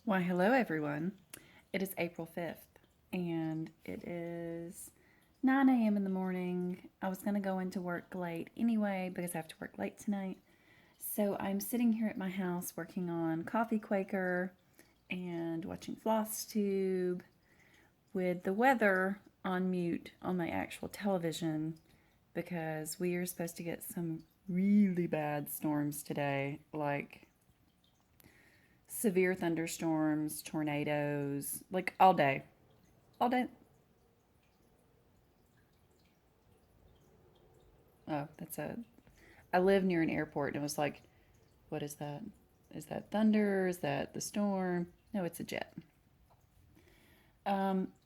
Why, hello everyone. It is April 5th and it is 9 a.m. in the morning. I was going to go into work late anyway because I have to work late tonight. So I'm sitting here at my house working on Coffee Quaker and watching Flosstube with the weather on mute on my actual television because we are supposed to get some really bad storms today, like severe thunderstorms, tornadoes, like all day. All day. Oh, I live near an airport and it was like, what is that? Is that thunder? Is that the storm? No, it's a jet.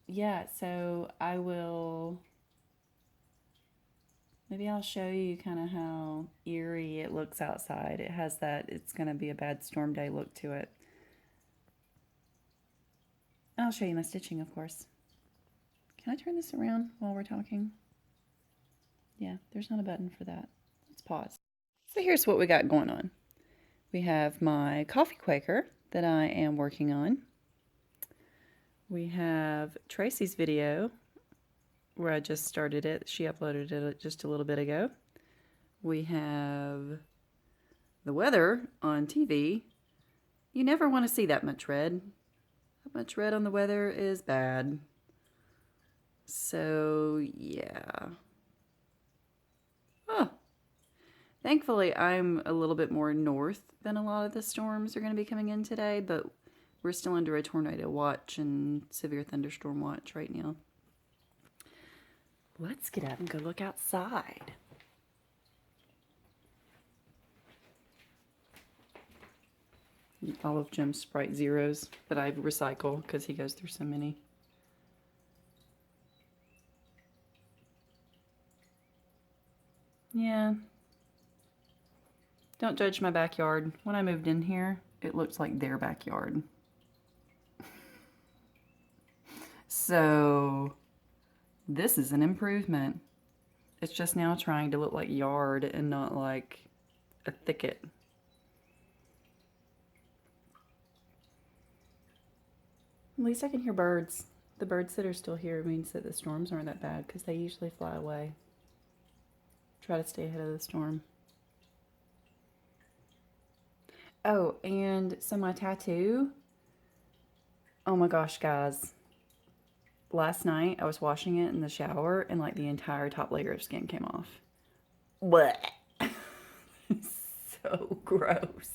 Yeah, so maybe I'll show you kind of how eerie it looks outside. It has that, it's going to be a bad storm day look to it. And I'll show you my stitching, of course. Can I turn this around while we're talking? Yeah, there's not a button for that. Let's pause. So here's what we got going on. We have my Coffee Quaker that I am working on. We have Tracy's video where I just started it. She uploaded it just a little bit ago. We have the weather on TV. You never want to see that much red. That much red on the weather is bad. So, yeah. Oh. Thankfully, I'm a little bit more north than a lot of the storms are going to be coming in today, but we're still under a tornado watch and severe thunderstorm watch right now. Let's get up and go look outside. All of Jim's Sprite Zeros that I recycle because he goes through so many. Yeah. Don't judge my backyard. When I moved in here, it looks like their backyard. So this is an improvement. It's just now trying to look like yard and not like a thicket. At least I can hear birds. The birds that are still here means that the storms aren't that bad because they usually fly away. Try to stay ahead of the storm. Oh, and so my tattoo. Oh my gosh, guys. Last night I was washing it in the shower and like the entire top layer of skin came off. What? So gross.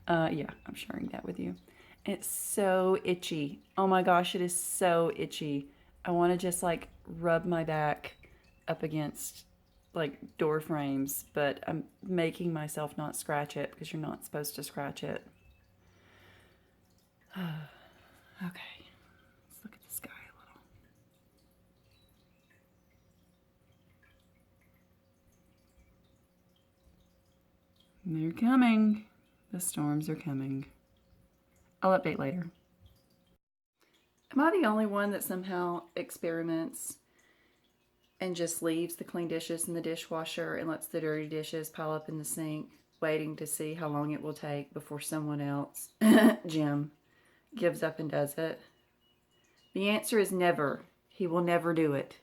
Yeah, I'm sharing that with you. It's so itchy. Oh my gosh, it is so itchy. I want to just like rub my back up against like door frames, but I'm making myself not scratch it because you're not supposed to scratch it. Okay, let's look at the sky a little. They're coming. The storms are coming. I'll update later. Am I the only one that somehow experiments and just leaves the clean dishes in the dishwasher and lets the dirty dishes pile up in the sink, waiting to see how long it will take before someone else, Jim, gives up and does it? The answer is never. He will never do it.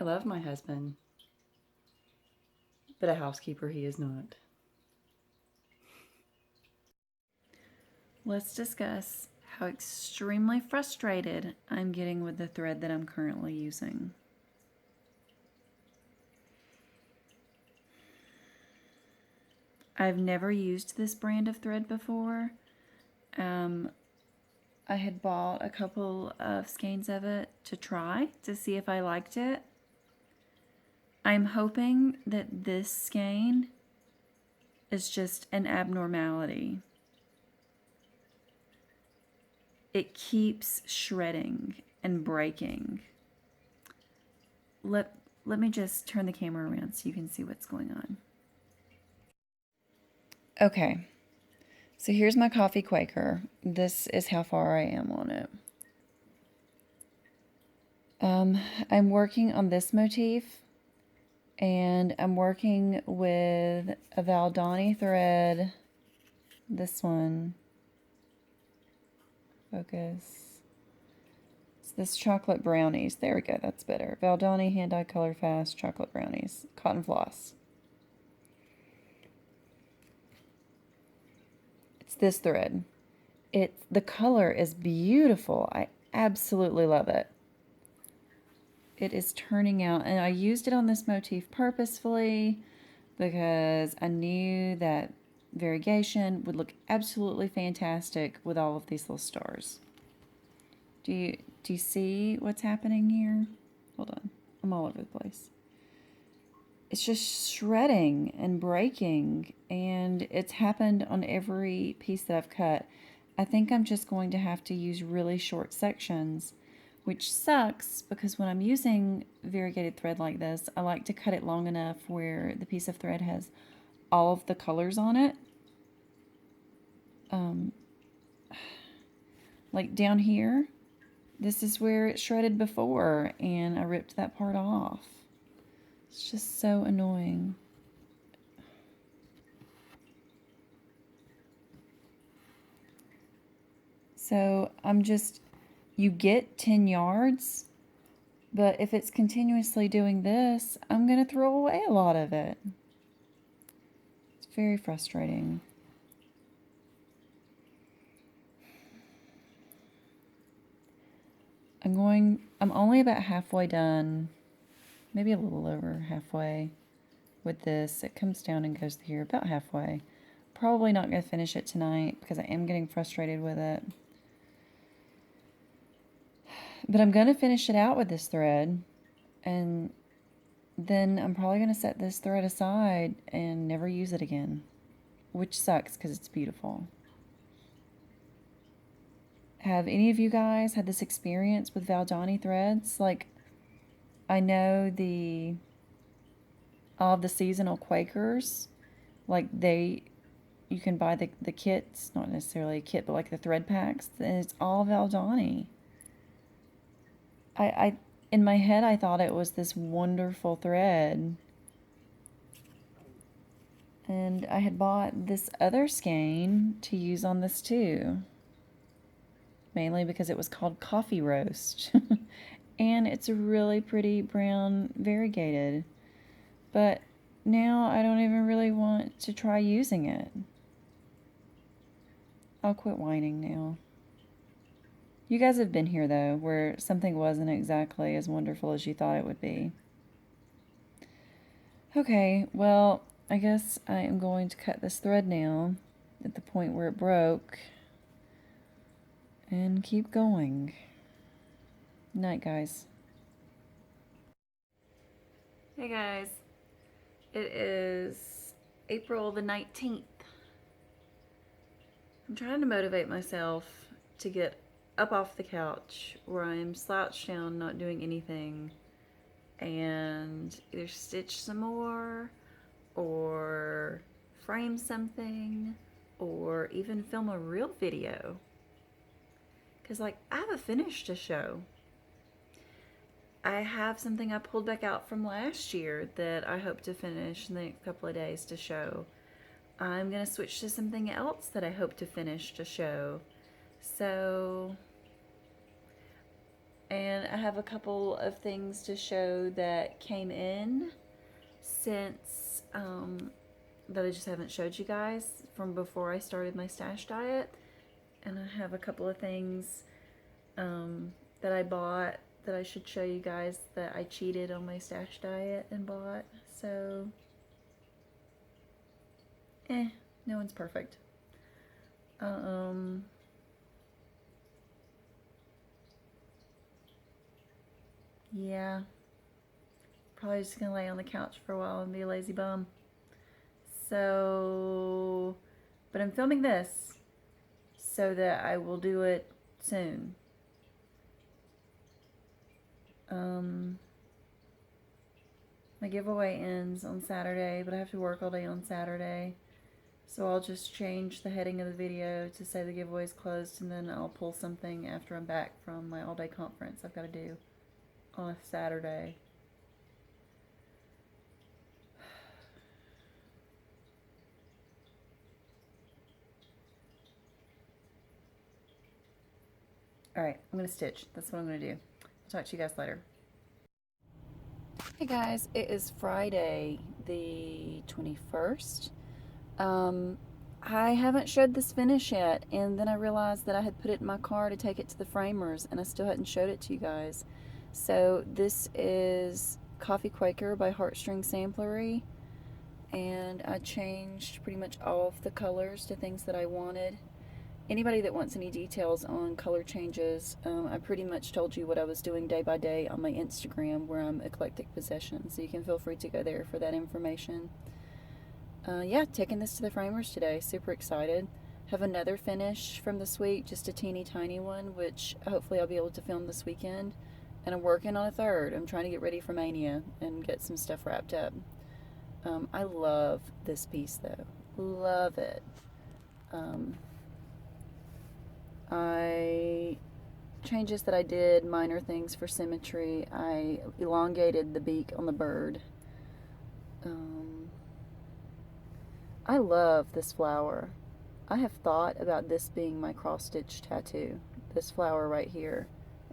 I love my husband, but a housekeeper he is not. Let's discuss how extremely frustrated I'm getting with the thread that I'm currently using. I've never used this brand of thread before. I had bought a couple of skeins of it to try to see if I liked it. I'm hoping that this skein is just an abnormality. It keeps shredding and breaking. Let me just turn the camera around so you can see what's going on. Okay, So here's my Coffee Quaker. This is how far I am on it. I'm working on this motif, and I'm working with a Valdani thread. This one. Focus. It's this chocolate brownies. There we go, that's better. Valdani hand-dyed color fast chocolate brownies. Cotton floss. It's this thread. The color is beautiful. I absolutely love it. It is turning out, and I used it on this motif purposefully because I knew that variegation would look absolutely fantastic with all of these little stars. Do you see what's happening here? Hold on, I'm all over the place. It's just shredding and breaking, and it's happened on every piece that I've cut. I think I'm just going to have to use really short sections, which sucks because when I'm using variegated thread like this, I like to cut it long enough where the piece of thread has all of the colors on it. Like down here, this is where it shredded before, and I ripped that part off. It's just so annoying. So you get 10 yards, but if it's continuously doing this, I'm going to throw away a lot of it. It's very frustrating. I'm only about halfway done, maybe a little over halfway with this. It comes down and goes here about halfway. Probably not going to finish it tonight because I am getting frustrated with it. But I'm going to finish it out with this thread, and then I'm probably going to set this thread aside and never use it again, which sucks because it's beautiful. Have any of you guys had this experience with Valdani threads? Like, I know all of the seasonal Quakers, like you can buy the kits, not necessarily a kit, but like the thread packs, and it's all Valdani. I in my head, I thought it was this wonderful thread. And I had bought this other skein to use on this too. Mainly because it was called Coffee Roast. And it's a really pretty brown variegated. But now I don't even really want to try using it. I'll quit whining now. You guys have been here though, where something wasn't exactly as wonderful as you thought it would be. Okay, well, I guess I am going to cut this thread now at the point where it broke and keep going. Night, guys. Hey guys, it is April the 19th. I'm trying to motivate myself to get up off the couch where I'm slouched down, not doing anything, and either stitch some more or frame something or even film a real video. Because, like, I haven't finished a show. I have something I pulled back out from last year that I hope to finish in the next couple of days to show. I'm going to switch to something else that I hope to finish to show. So, and I have a couple of things to show that came in since, that I just haven't showed you guys from before I started my stash diet. And I have a couple of things that I bought that I should show you guys that I cheated on my stash diet and bought. So, no one's perfect. Yeah. Probably just gonna lay on the couch for a while and be a lazy bum. So, but I'm filming this so that I will do it soon. My giveaway ends on Saturday, but I have to work all day on Saturday. So I'll just change the heading of the video to say the giveaway is closed, and then I'll pull something after I'm back from my all-day conference I've got to do on a Saturday. Alright, I'm going to stitch. That's what I'm going to do. I'll talk to you guys later. Hey guys, it is Friday the 21st. I haven't showed this finish yet, and then I realized that I had put it in my car to take it to the framers, and I still hadn't showed it to you guys. So this is Coffee Quaker by Heartstring Samplery, and I changed pretty much all of the colors to things that I wanted. Anybody that wants any details on color changes, I pretty much told you what I was doing day by day on my Instagram, where I'm eclecticpossessions, so you can feel free to go there for that information. Yeah, taking this to the framers today. Super excited. Have another finish from this week, just a teeny tiny one, which hopefully I'll be able to film this weekend. And I'm working on a third. I'm trying to get ready for Mania and get some stuff wrapped up. I love this piece though. Love it. Changes that I did, minor things for symmetry. I elongated the beak on the bird. I love this flower. I have thought about this being my cross stitch tattoo. This flower right here,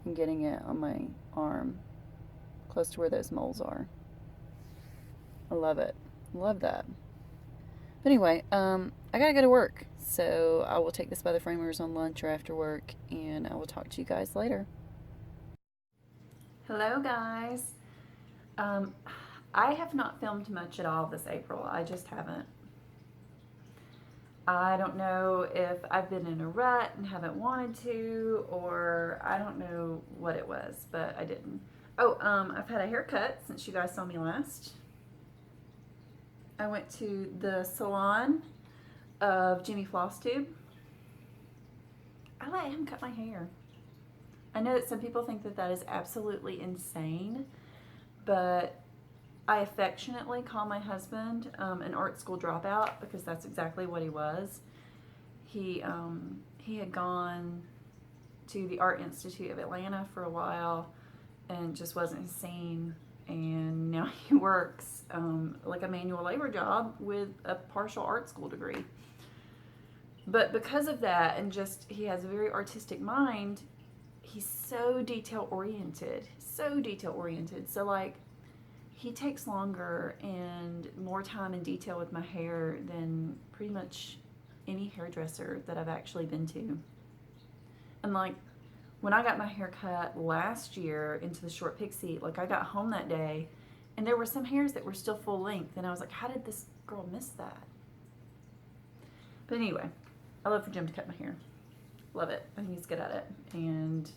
and getting it on my arm, close to where those moles are. I love it. Love that. But anyway, I gotta go to work, so I will take this by the framers on lunch or after work, and I will talk to you guys later. Hello guys. I have not filmed much at all this April. I just haven't. I don't know if I've been in a rut and haven't wanted to, or I don't know what it was, but I didn't. Oh, I've had a haircut since you guys saw me last. I went to the salon of Jimmy Flosstube. I let him cut my hair. I know that some people think that that is absolutely insane, but I affectionately call my husband an art school dropout, because that's exactly what he was. He had gone to the Art Institute of Atlanta for a while and just wasn't his scene, and now he works like a manual labor job with a partial art school degree. But because of that, and just he has a very artistic mind, he's so detail oriented, so like he takes longer and more time and detail with my hair than pretty much any hairdresser that I've actually been to. And like when I got my hair cut last year into the short pixie, like I got home that day and there were some hairs that were still full length, and I was like, how did this girl miss that? But anyway, I love for Jim to cut my hair. Love it. I think he's good at it. And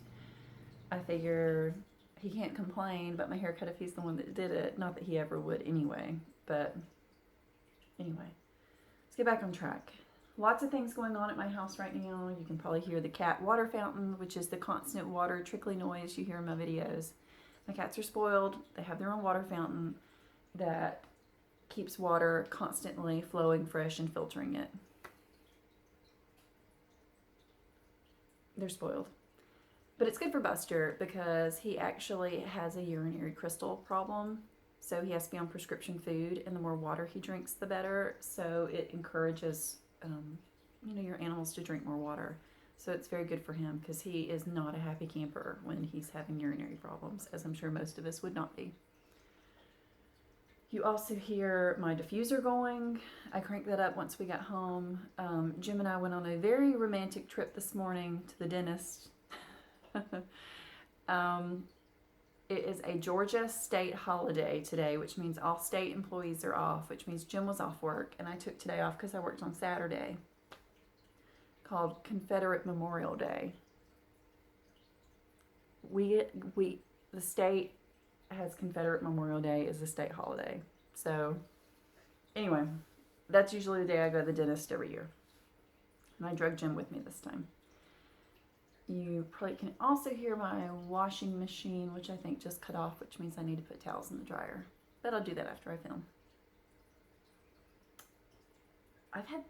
I figure he can't complain about my haircut if he's the one that did it. Not that he ever would anyway. But anyway, let's get back on track. Lots of things going on at my house right now. You can probably hear the cat water fountain, which is the constant water trickly noise you hear in my videos. My cats are spoiled. They have their own water fountain that keeps water constantly flowing fresh and filtering it. They're spoiled. But it's good for Buster because he actually has a urinary crystal problem. So he has to be on prescription food, and the more water he drinks, the better. So it encourages, your animals to drink more water. So it's very good for him because he is not a happy camper when he's having urinary problems, as I'm sure most of us would not be. You also hear my diffuser going. I cranked that up once we got home. Jim and I went on a very romantic trip this morning to the dentist. It is a Georgia state holiday today, which means all state employees are off, which means Jim was off work, and I took today off because I worked on Saturday, called Confederate Memorial Day. The state has Confederate Memorial Day as a state holiday. So anyway, that's usually the day I go to the dentist every year. And I drug Jim with me this time. You probably can also hear my washing machine, which I think just cut off, which means I need to put towels in the dryer. But I'll do that after I film. I've had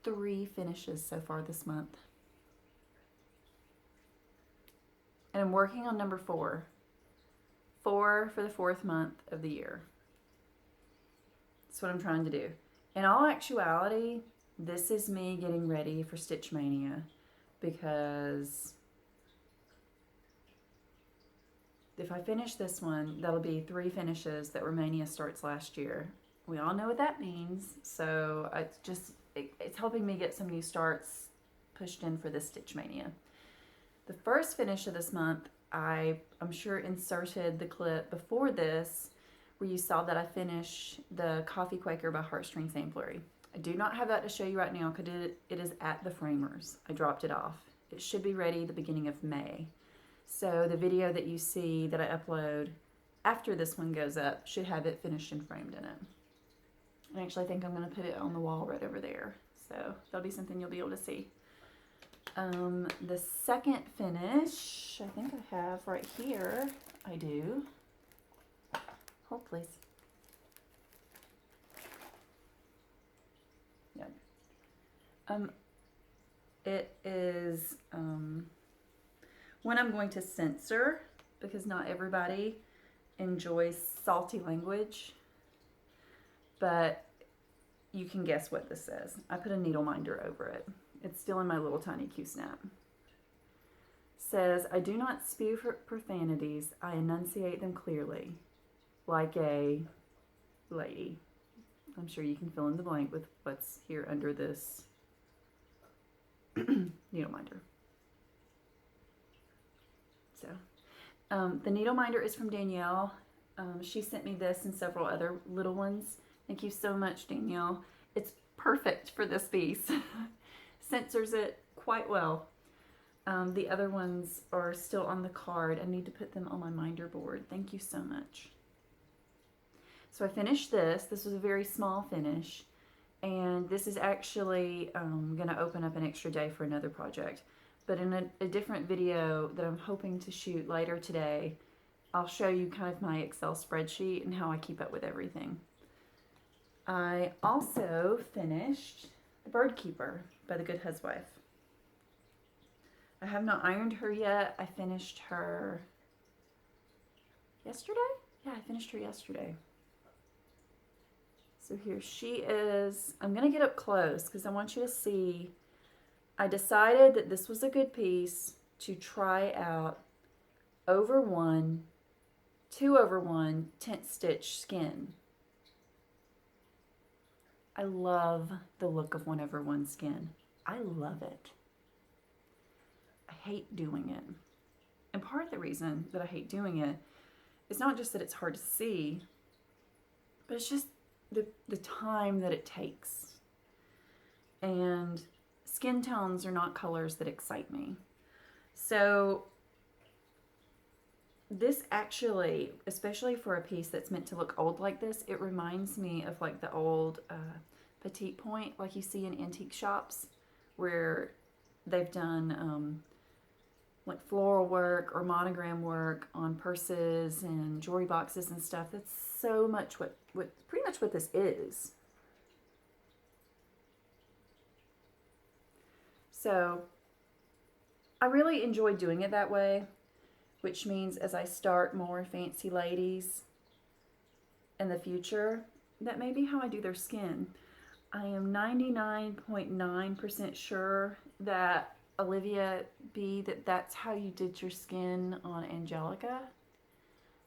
3 finishes so far this month. And I'm working on number 4. 4 for the 4th month of the year. That's what I'm trying to do. In all actuality, this is me getting ready for Stitch Mania, because if I finish this one, that'll be 3 finishes that Mania starts last year. We all know what that means, so it's helping me get some new starts pushed in for this Stitch Mania. The first finish of this month, I'm sure inserted the clip before this where you saw that I finished the Coffee Quaker by Heartstring Samplery. I do not have that to show you right now because it is at the framers. I dropped it off. It should be ready the beginning of May. So the video that you see that I upload after this one goes up should have it finished and framed in it. And actually I think I'm going to put it on the wall right over there. So that'll be something you'll be able to see. The second finish, I think I have right here. I do. Hold please. Yeah. It is when I'm going to censor, because not everybody enjoys salty language, but you can guess what this says. I put a needle minder over it. It's still in my little tiny Q-snap. Says, I do not spew profanities, I enunciate them clearly, like a lady. I'm sure you can fill in the blank with what's here under this needle minder. So, the needle minder is from Danielle. She sent me this and several other little ones. Thank you so much, Danielle. It's perfect for this piece. Censors it quite well. The other ones are still on the card. I need to put them on my minder board. Thank you so much. So I finished this. This was a very small finish. And this is actually going to open up an extra day for another project. But in a different video that I'm hoping to shoot later today, I'll show you kind of my Excel spreadsheet and how I keep up with everything. I also finished The Bird Keeper by The Good Huswife. I have not ironed her yet. I finished her yesterday? Yeah, I finished her yesterday. So here she is. I'm going to get up close because I want you to see. I decided that this was a good piece to try out over 1, 2 over 1 tent stitch skin. I love the look of 1 over 1 skin. I love it. I hate doing it. And part of the reason that I hate doing it is not just that it's hard to see, but it's just the time that it takes. And skin tones are not colors that excite me. So this actually, especially for a piece that's meant to look old like this, it reminds me of like the old petite point like you see in antique shops where they've done like floral work or monogram work on purses and jewelry boxes and stuff. That's so much what pretty much what this is. So I really enjoy doing it that way, which means as I start more fancy ladies in the future, that may be how I do their skin. I am 99.9% sure that Olivia B, that's how you did your skin on Angelica.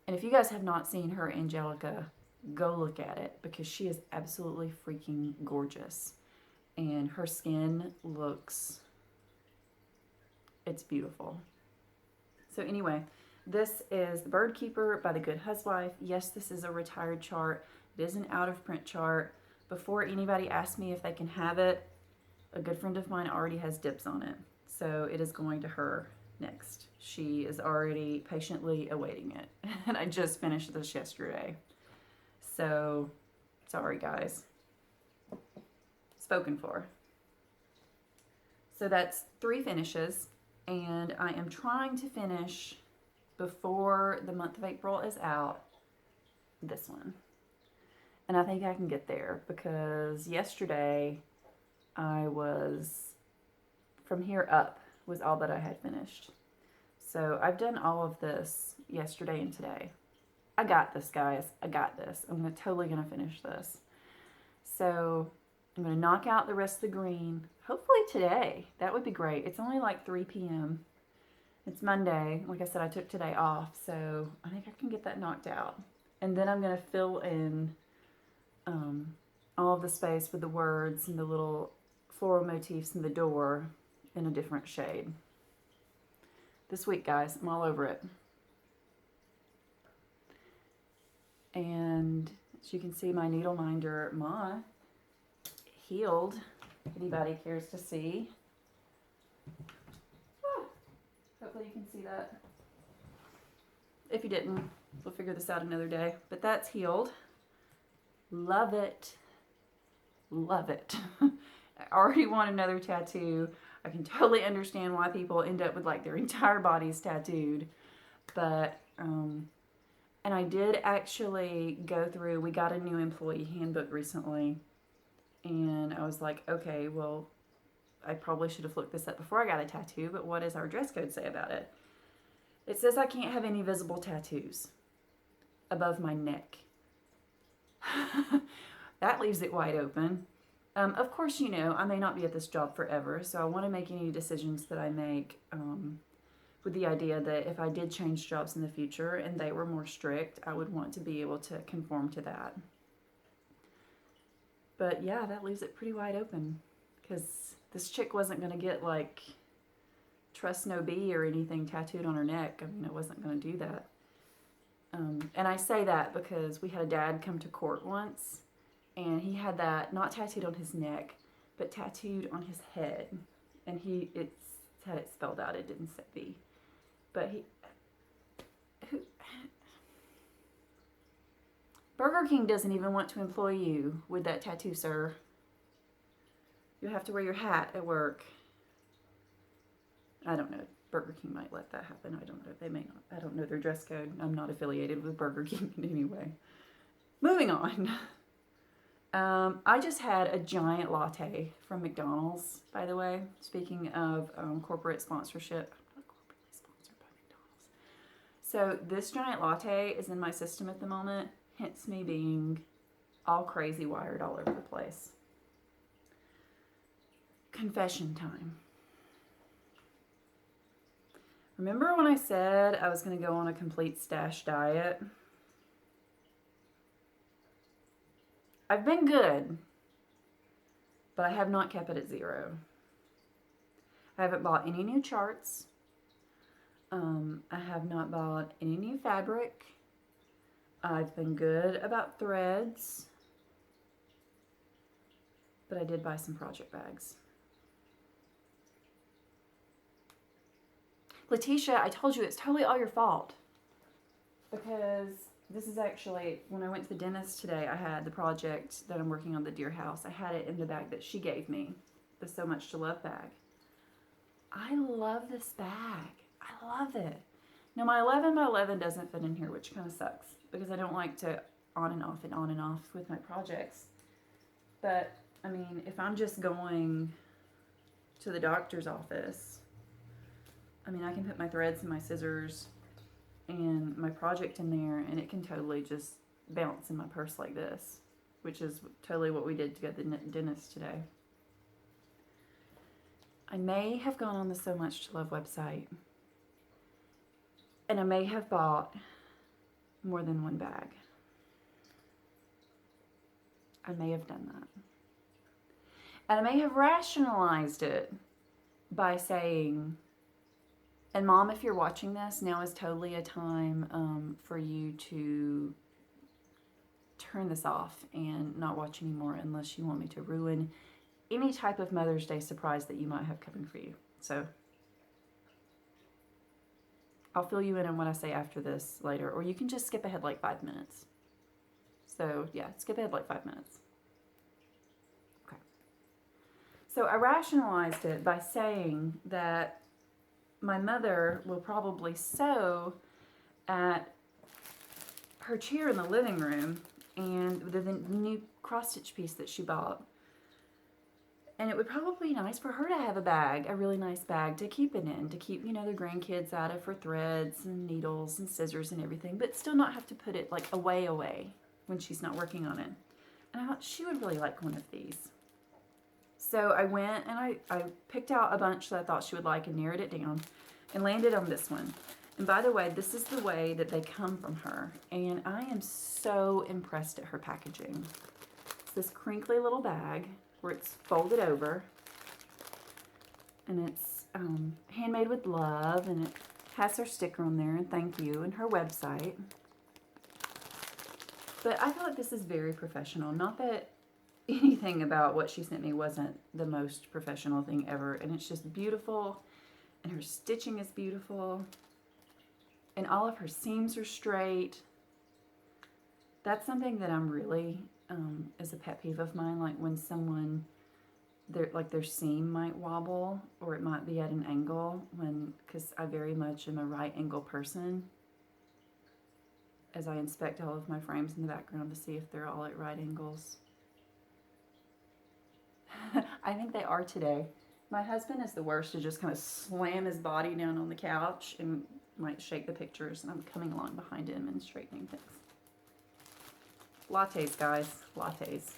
And if you guys have not seen her Angelica, go look at it because she is absolutely freaking gorgeous. And her skin looks, it's beautiful. So anyway, this is The Bird Keeper by The Good Huswife. Yes, this is a retired chart. It is an out of print chart. Before anybody asks me if they can have it, a good friend of mine already has dibs on it. So it is going to her next. She is already patiently awaiting it. And I just finished this yesterday. So, sorry guys. Spoken for. So that's 3 finishes. And I am trying to finish before the month of April is out this one. And I think I can get there because yesterday from here up was all that I had finished. So I've done all of this yesterday and today. I got this, guys. I got this. I'm totally going to finish this. So I'm going to knock out the rest of the green. Hopefully today. That would be great. It's only like 3 p.m. It's Monday. Like I said, I took today off. So I think I can get that knocked out. And then I'm going to fill in all of the space with the words and the little floral motifs in the door in a different shade. This week, guys, I'm all over it. And as you can see, my needle minder moth healed. If anybody cares to see. Hopefully you can see that. If you didn't, we'll figure this out another day. But that's healed. Love it. Love it. I already want another tattoo. I can totally understand why people end up with like their entire bodies tattooed. But, and I did actually go through, we got a new employee handbook recently. And I was like, okay, well, I probably should have looked this up before I got a tattoo, but what does our dress code say about it? It says I can't have any visible tattoos above my neck. That leaves it wide open. Of course, you know, I may not be at this job forever, so I want to make any decisions that I make with the idea that if I did change jobs in the future and they were more strict, I would want to be able to conform to that. But yeah, that leaves it pretty wide open because this chick wasn't going to get like Trust No Bee or anything tattooed on her neck. I mean, I wasn't going to do that. And I say that because we had a dad come to court once and he had that not tattooed on his neck, but tattooed on his head. And it's had it spelled out. It didn't say B. But Burger King doesn't even want to employ you with that tattoo, sir. You have to wear your hat at work. I don't know. Burger King might let that happen. I don't know. They may not. I don't know their dress code. I'm not affiliated with Burger King in any way. Moving on. I just had a giant latte from McDonald's, by the way. Speaking of corporate sponsorship. I'm not corporately sponsored by McDonald's. So this giant latte is in my system at the moment. Hence me being all crazy wired all over the place. Confession time. Remember when I said I was going to go on a complete stash diet? I've been good, but I have not kept it at 0. I haven't bought any new charts. I have not bought any new fabric. I've been good about threads, but I did buy some project bags. Letitia, I told you it's totally all your fault. Because this is actually, when I went to the dentist today, I had the project that I'm working on, the deer house. I had it in the bag that she gave me, the So Much to Love bag. I love this bag. I love it. Now my 11 by 11 doesn't fit in here, which kind of sucks because I don't like to on and off with my projects. But, I mean, if I'm just going to the doctor's office, I mean, I can put my threads and my scissors and my project in there, and it can totally just bounce in my purse like this, which is totally what we did to go to the dentist today. I may have gone on the So Much to Love website, and I may have bought more than one bag. I may have done that. And I may have rationalized it by saying, and Mom, if you're watching this, now is totally a time for you to turn this off and not watch anymore unless you want me to ruin any type of Mother's Day surprise that you might have coming for you. So I'll fill you in on what I say after this later, or you can just skip ahead like 5 minutes. So yeah, skip ahead like 5 minutes. Okay. So I rationalized it by saying that my mother will probably sew at her chair in the living room, and the new cross-stitch piece that she bought, And it would probably be nice for her to have a bag, a really nice bag to keep it in, to keep, you know, the grandkids out of for threads and needles and scissors and everything, but still not have to put it like away when she's not working on it. And I thought she would really like one of these. So I went and I picked out a bunch that I thought she would like and narrowed it down and landed on this one. And by the way, this is the way that they come from her. And I am so impressed at her packaging. It's this crinkly little bag where it's folded over. And it's handmade with love. And it has her sticker on there and thank you and her website. But I feel like this is very professional. Not that anything about what she sent me wasn't the most professional thing ever. And it's just beautiful. And her stitching is beautiful. And all of her seams are straight. That's something that I'm really, is a pet peeve of mine. Like when someone, their seam might wobble or it might be at an angle because I very much am a right angle person. As I inspect all of my frames in the background to see if they're all at right angles. I think they are today. My husband is the worst to just kind of slam his body down on the couch and might shake the pictures, and I'm coming along behind him and straightening things. Lattes, guys, lattes.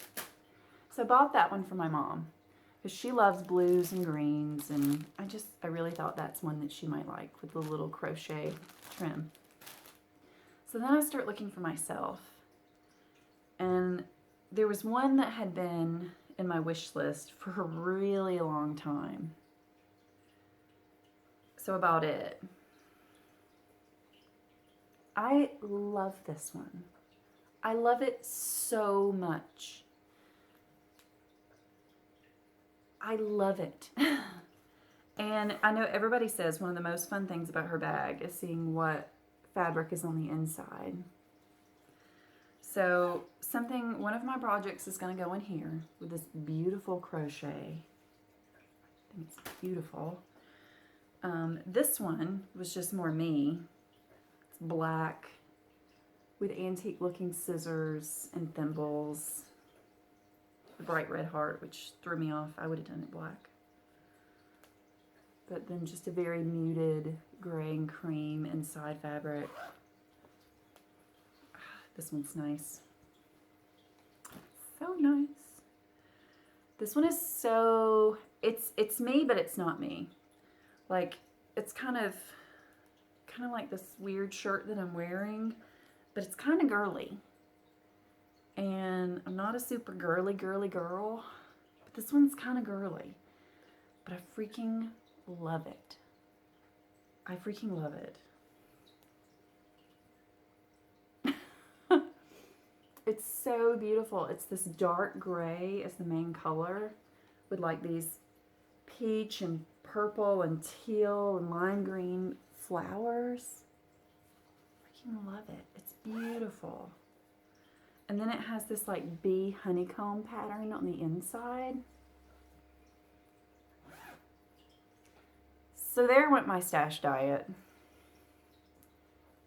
So I bought that one for my mom because she loves blues and greens, and I really thought that's one that she might like with the little crochet trim. So then I start looking for myself, and there was one that had been in my wish list for a really long time. So I bought it. I love this one. I love it so much. I love it. And I know everybody says one of the most fun things about her bag is seeing what fabric is on the inside. So one of my projects is going to go in here with this beautiful crochet. I think it's beautiful. This one was just more me. It's black with antique looking scissors and thimbles. The bright red heart, which threw me off. I would have done it black. But then just a very muted gray and cream inside fabric. This one's nice. So nice. This one is so, it's me, but it's not me. Like, it's kind of like this weird shirt that I'm wearing, but it's kind of girly. And I'm not a super girly girl, but this one's kind of girly. But I freaking love it. I freaking love it. It's so beautiful. It's this dark gray as the main color with like these peach and purple and teal and lime green flowers. I freaking love it. It's beautiful. And then it has this like bee honeycomb pattern on the inside. So there went my stash diet.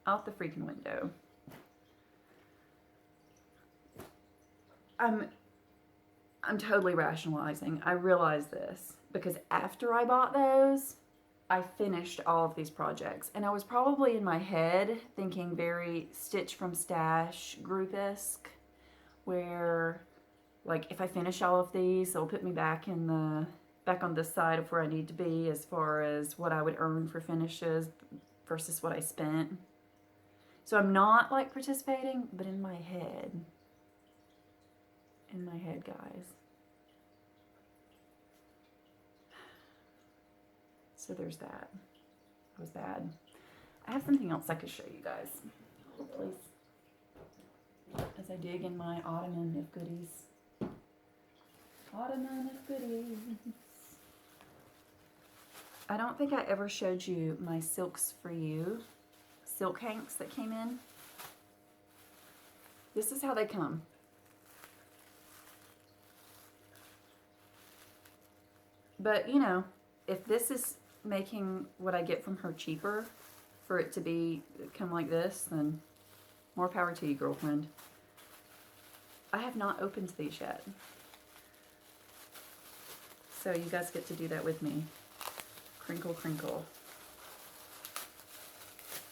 Out the freaking window. I'm totally rationalizing. I realize this because after I bought those, I finished all of these projects. And I was probably in my head thinking very Stitch from Stash group-esque, where like if I finish all of these, it'll put me back on this side of where I need to be as far as what I would earn for finishes versus what I spent. So I'm not like participating, but in my head. In my head, guys. So there's that. That was bad. I have something else I could show you guys. Hold please. As I dig in my ottoman of goodies. Ottoman of goodies. I don't think I ever showed you my Silks for You silk hanks that came in. This is how they come. But, you know, if this is making what I get from her cheaper for it to come like this, then more power to you, girlfriend. I have not opened these yet. So you guys get to do that with me. Crinkle, crinkle.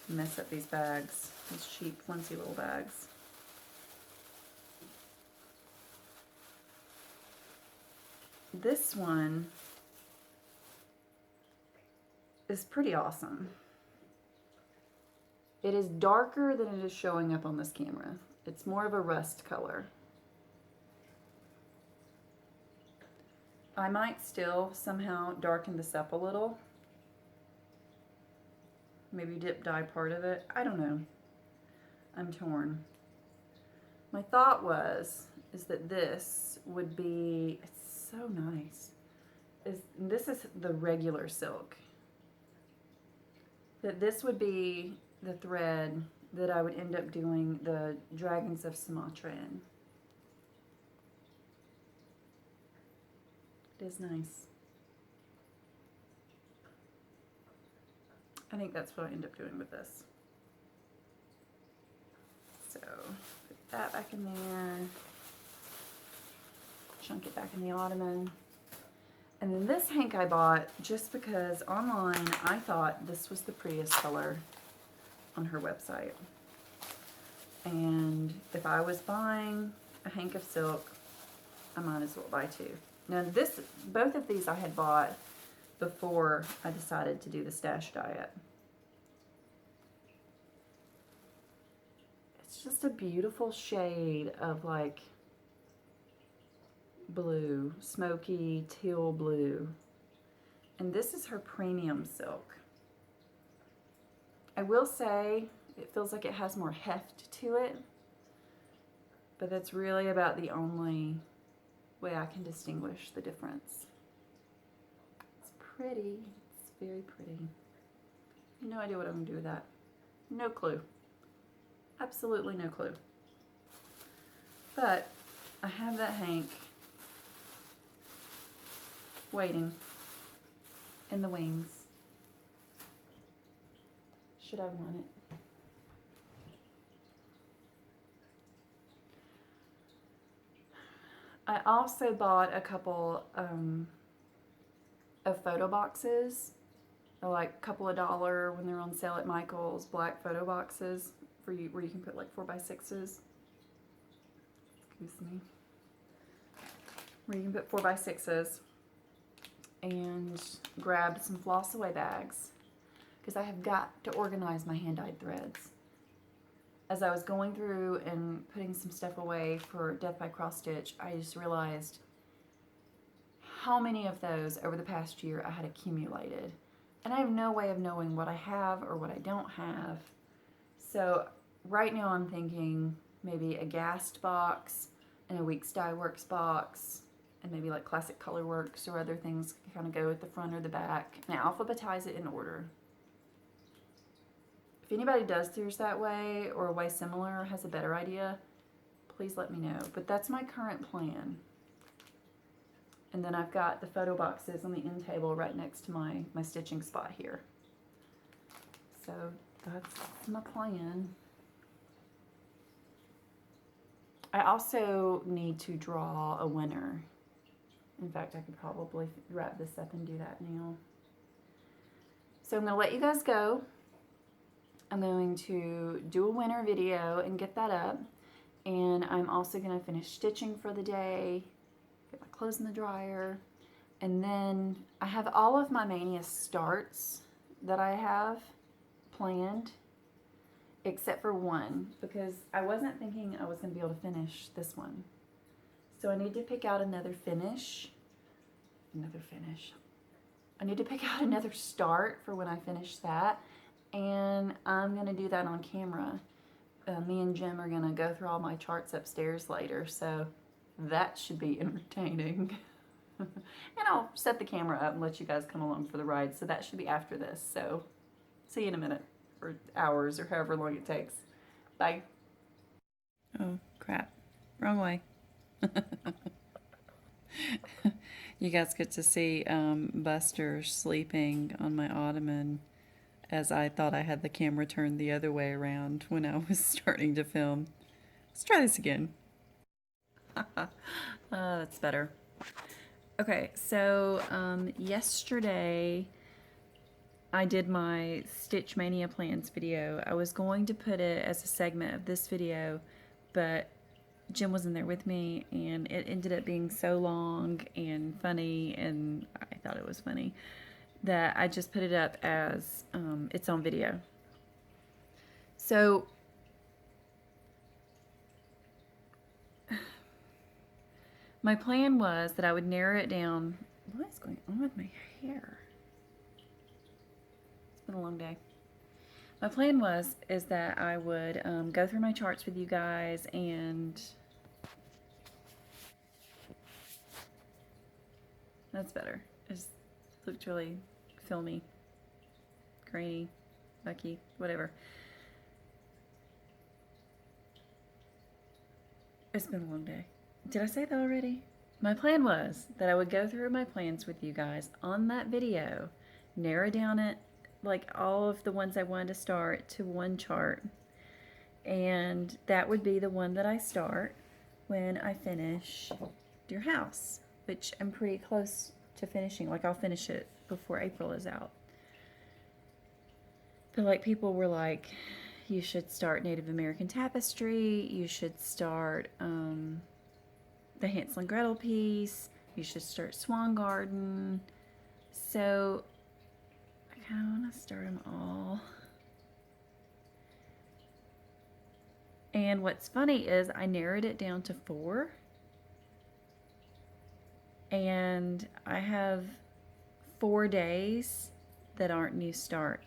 Mess up these bags, these cheap, flimsy little bags. This one is pretty awesome. It is darker than it is showing up on this camera. It's more of a rust color. I might still somehow darken this up a little. Maybe dip dye part of it. I don't know. I'm torn. My thought is that this would be, it's so nice. This is the regular silk. That this would be the thread that I would end up doing the Dragons of Sumatra in. It is nice. I think that's what I end up doing with this. So, put that back in there. Chunk it back in the ottoman. And then this hank I bought just because online I thought this was the prettiest color on her website. And if I was buying a hank of silk, I might as well buy two. Now both of these I had bought before I decided to do the stash diet. It's just a beautiful shade of like blue, smoky teal blue. And this is her premium silk. I will say it feels like it has more heft to it, but that's really about the only way I can distinguish the difference. It's pretty. It's very pretty. No idea what I'm going to do with that. No clue. Absolutely no clue. But I have that hank waiting in the wings. Should I want it? I also bought a couple of photo boxes. They're like a couple of $1 when they're on sale at Michael's, black photo boxes for you where you can put like 4x6s. Excuse me. Where you can put 4x6s, and grabbed some floss away bags because I have got to organize my hand-dyed threads. As I was going through and putting some stuff away for Death by Cross Stitch, I just realized how many of those over the past year I had accumulated. And I have no way of knowing what I have or what I don't have. So right now I'm thinking maybe a Gast box and a Weeks Dye Works box, and maybe like Classic Color Works or other things kind of go at the front or the back. And I alphabetize it in order. If anybody does theirs that way or a way similar, has a better idea, please let me know. But that's my current plan. And then I've got the photo boxes on the end table right next to my stitching spot here. So that's my plan. I also need to draw a winner. In fact, I could probably wrap this up and do that now. So I'm going to let you guys go. I'm going to do a winter video and get that up. And I'm also going to finish stitching for the day, get my clothes in the dryer. And then I have all of my Mania starts that I have planned, except for one, because I wasn't thinking I was going to be able to finish this one. So I need to pick out another finish. I need to pick out another start for when I finish that. And I'm going to do that on camera. Me and Jim are going to go through all my charts upstairs later, so that should be entertaining. And I'll set the camera up and let you guys come along for the ride, so that should be after this. So see you in a minute, or hours, or however long it takes. Bye. Oh, crap. Wrong way. You guys get to see Buster sleeping on my ottoman, as I thought I had the camera turned the other way around when I was starting to film. Let's try this again. That's better. Okay, so yesterday I did my Stitch Mania plans video. I was going to put it as a segment of this video, but Jim wasn't there with me, and it ended up being so long and funny, and I thought it was funny, that I just put it up as its own video. So my plan was that I would narrow it down. What is going on with my hair? It's been a long day. My plan is that I would go through my charts with you guys, and that's better. It just looked really filmy, grainy, mucky, whatever. It's been a long day. Did I say that already? My plan was that I would go through my plans with you guys on that video, narrow down it, like all of the ones I wanted to start, to one chart, and that would be the one that I start when I finish your house, which I'm pretty close to finishing. Like, I'll finish it before April is out. But like, people were like, you should start Native American tapestry, you should start the Hansel and Gretel piece, you should start Swan Garden. So I kind of want to start them all. And what's funny is I narrowed it down to 4. And I have 4 days that aren't new starts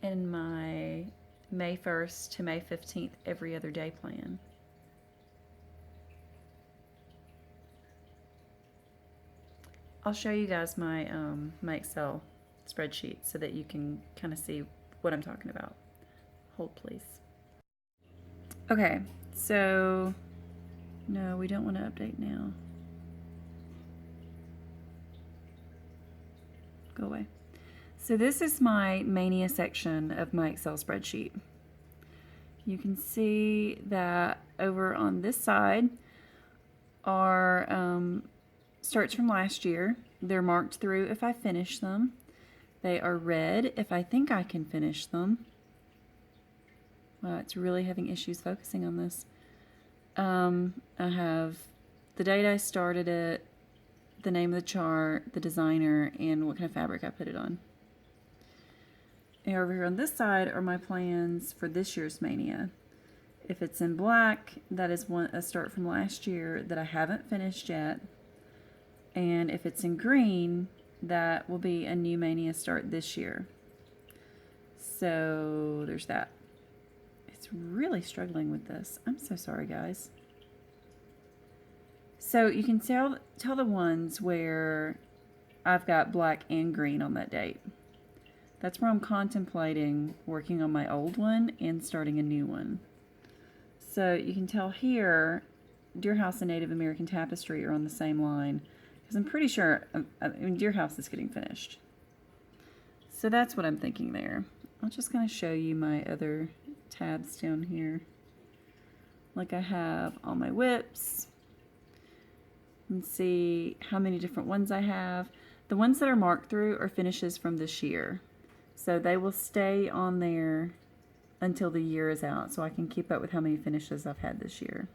in my May 1st to May 15th every other day plan. I'll show you guys my my Excel spreadsheet so that you can kind of see what I'm talking about. Hold please. Okay, so no, we don't want to update now. Go away. So this is my Mania section of my Excel spreadsheet. You can see that over on this side are starts from last year. They're marked through if I finish them. They are red if I think I can finish them. Wow, it's really having issues focusing on this. I have the date I started it, the name of the chart, the designer, and what kind of fabric I put it on. And over here on this side are my plans for this year's Mania. If it's in black, that is a start from last year that I haven't finished yet. And if it's in green, that will be a new Mania start this year. So there's that. It's really struggling with this. I'm so sorry, guys. So you can tell the ones where I've got black and green on that date. That's where I'm contemplating working on my old one and starting a new one. So you can tell here, Deer House and Native American Tapestry are on the same line, because I'm pretty sure Deer House is getting finished. So that's what I'm thinking there. I'm just going to show you my other tabs down here. Like, I have all my whips, and see how many different ones I have. The ones that are marked through are finishes from this year. So they will stay on there until the year is out, so I can keep up with how many finishes I've had this year.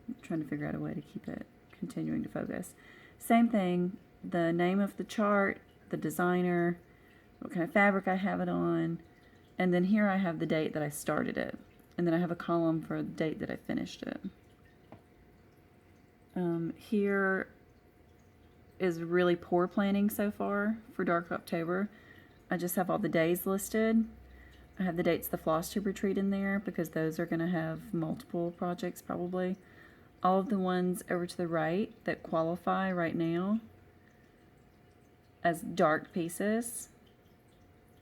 I'm trying to figure out a way to keep it continuing to focus. Same thing, the name of the chart, the designer, what kind of fabric I have it on, and then here I have the date that I started it, and then I have a column for the date that I finished it. Here is really poor planning so far for Dark October. I just have all the days listed. I have the dates of the Flosstube retreat in there because those are going to have multiple projects probably. All of the ones over to the right that qualify right now as dark pieces.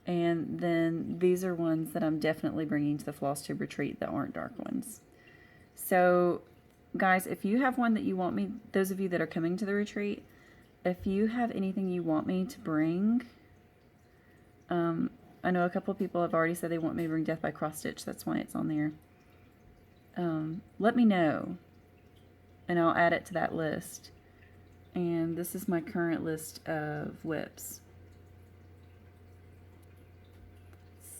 And then these are ones that I'm definitely bringing to the Flosstube retreat that aren't dark ones. So guys, if you have one that you want me, those of you that are coming to the retreat, if you have anything you want me to bring, I know a couple of people have already said they want me to bring Death by Cross Stitch. That's why it's on there. Let me know. and I'll add it to that list. And this is my current list of whips.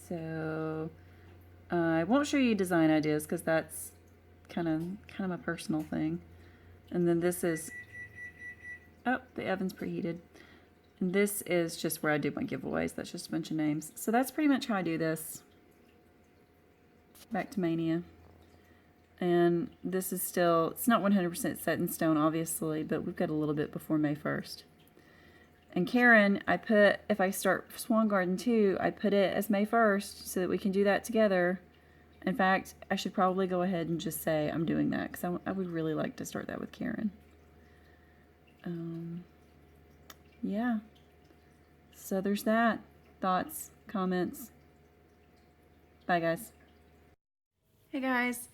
So I won't show you design ideas because that's kind of a personal thing. And then this is, oh, the oven's preheated. And this is just where I do my giveaways. That's just a bunch of names. So that's pretty much how I do this. Back to Mania. And this is still, it's not 100% set in stone, obviously, but we've got a little bit before May 1st. And Karen, I put, if I start Swan Garden 2, I put it as May 1st so that we can do that together. In fact, I should probably go ahead and just say I'm doing that because I would really like to start that with Karen. Yeah. So there's that. Thoughts, comments. Bye, guys. Hey, guys.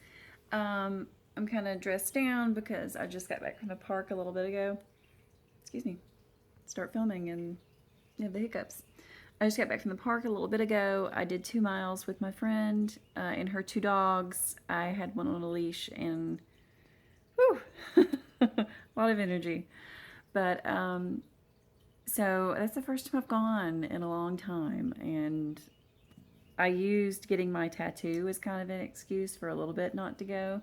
I'm kind of dressed down because I just got back from the park a little bit ago. Excuse me. Start filming and you have the hiccups. I just got back from the park a little bit ago. I did 2 miles with my friend and her 2 dogs. I had one on a leash and whew, a lot of energy. But so that's the first time I've gone in a long time, and I used getting my tattoo as kind of an excuse for a little bit not to go,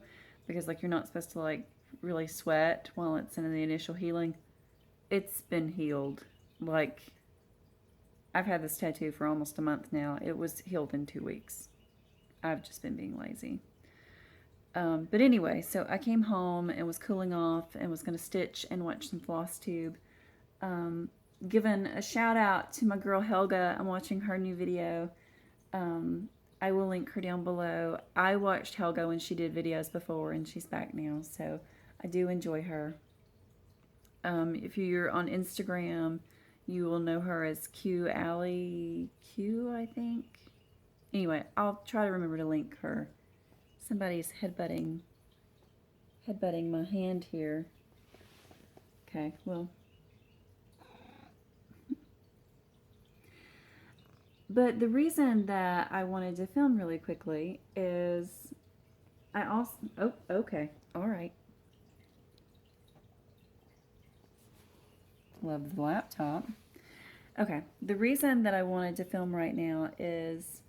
because like you're not supposed to like really sweat while it's in the initial healing. It's been healed. Like, I've had this tattoo for almost a month now. It was healed in 2 weeks. I've just been being lazy. But anyway, so I came home and was cooling off and was going to stitch and watch some Flosstube. Giving a shout out to my girl Helga. I'm watching her new video. I will link her down below. I watched Helga when she did videos before, and she's back now, so I do enjoy her. If you're on Instagram, you will know her as Q Alley Q, I think. Anyway, I'll try to remember to link her. Somebody's headbutting my hand here. Okay, well. But the reason that I wanted to film really quickly is I also, oh, okay, all right. Love the laptop. Okay, the reason that I wanted to film right now is